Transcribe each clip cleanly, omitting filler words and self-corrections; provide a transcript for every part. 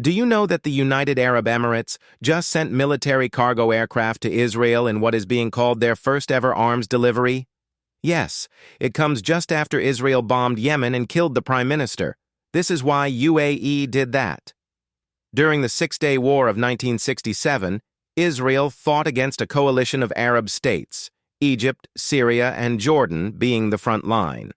Do you know that the United Arab Emirates just sent military cargo aircraft to Israel in what is being called their first-ever arms delivery? Yes, it comes just after Israel bombed Yemen and killed the Prime Minister. This is why U.A.E. did that. During the Six-Day War of 1967, Israel fought against a coalition of Arab states, Egypt, Syria, and Jordan being the front line.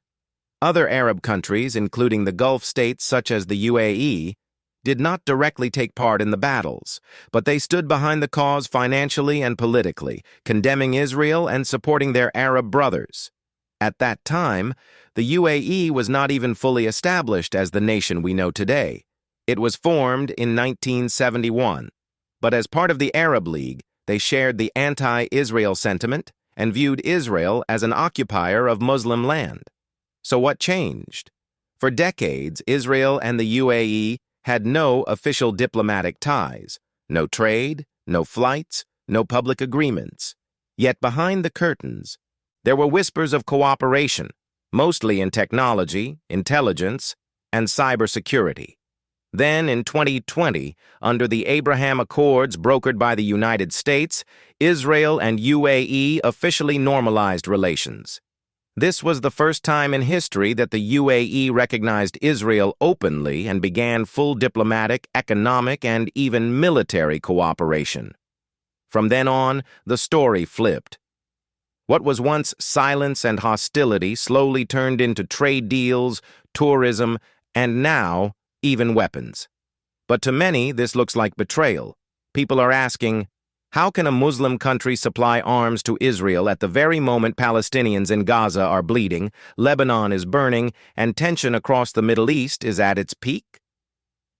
Other Arab countries, including the Gulf states such as the U.A.E., did not directly take part in the battles, but they stood behind the cause financially and politically, condemning Israel and supporting their Arab brothers. At that time, the U.A.E. was not even fully established as the nation we know today. It was formed in 1971, but as part of the Arab League, they shared the anti-Israel sentiment and viewed Israel as an occupier of Muslim land. So what changed? For decades, Israel and the U.A.E. had no official diplomatic ties, no trade, no flights, no public agreements. Yet behind the curtains, there were whispers of cooperation, mostly in technology, intelligence, and cybersecurity. Then, in 2020, under the Abraham Accords brokered by the United States, Israel and U.A.E. officially normalized relations. This was the first time in history that the U.A.E. recognized Israel openly and began full diplomatic, economic, and even military cooperation. From then on, the story flipped. What was once silence and hostility slowly turned into trade deals, tourism, and now, even weapons. But to many, this looks like betrayal. People are asking, how can a Muslim country supply arms to Israel at the very moment Palestinians in Gaza are bleeding, Lebanon is burning, and tension across the Middle East is at its peak?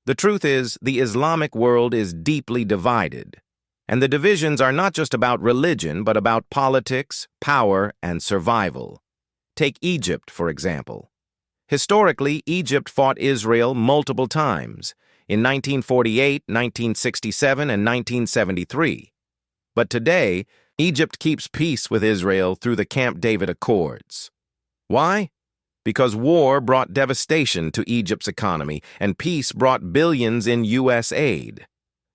The truth is, the Islamic world is deeply divided. And the divisions are not just about religion, but about politics, power, and survival. Take Egypt, for example. Historically, Egypt fought Israel multiple times, in 1948, 1967, and 1973. But today, Egypt keeps peace with Israel through the Camp David Accords. Why? Because war brought devastation to Egypt's economy, and peace brought billions in U.S. aid.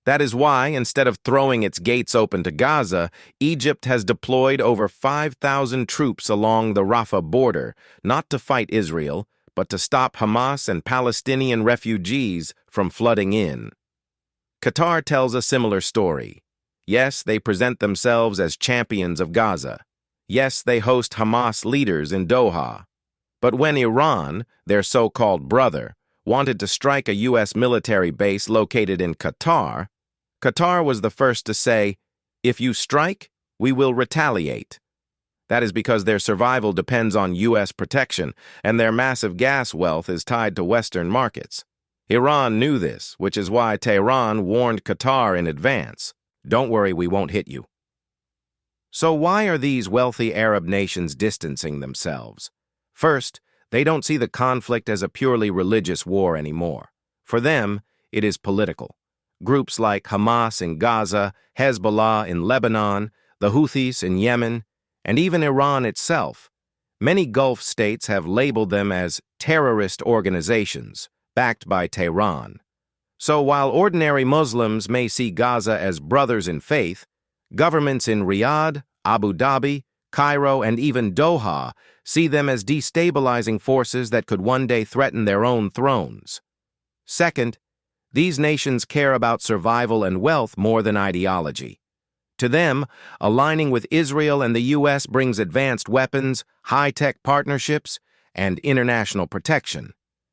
That is why, instead of throwing its gates open to Gaza, Egypt has deployed over 5,000 troops along the Rafah border, not to fight Israel, but to stop Hamas and Palestinian refugees from flooding in. Qatar tells a similar story. Yes, they present themselves as champions of Gaza. Yes, they host Hamas leaders in Doha. But when Iran, their so-called brother, wanted to strike a U.S. military base located in Qatar, Qatar was the first to say, "If you strike, we will retaliate." That is because their survival depends on U.S. protection, and their massive gas wealth is tied to Western markets. Iran knew this, which is why Tehran warned Qatar in advance. Don't worry, we won't hit you. So why are these wealthy Arab nations distancing themselves? First, they don't see the conflict as a purely religious war anymore. For them, it is political. Groups like Hamas in Gaza, Hezbollah in Lebanon, the Houthis in Yemen, and even Iran itself. Many Gulf states have labeled them as terrorist organizations, backed by Tehran. So while ordinary Muslims may see Gaza as brothers in faith, governments in Riyadh, Abu Dhabi, Cairo, and even Doha see them as destabilizing forces that could one day threaten their own thrones. Second, these nations care about survival and wealth more than ideology. To them, aligning with Israel and the U.S. brings advanced weapons, high-tech partnerships, and international protection.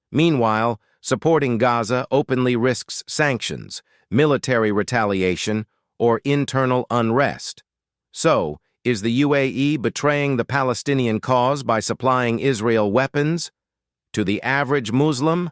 Meanwhile, supporting Gaza openly risks sanctions, military retaliation, or internal unrest. So, is the U.A.E. betraying the Palestinian cause by supplying Israel weapons? To the average Muslim,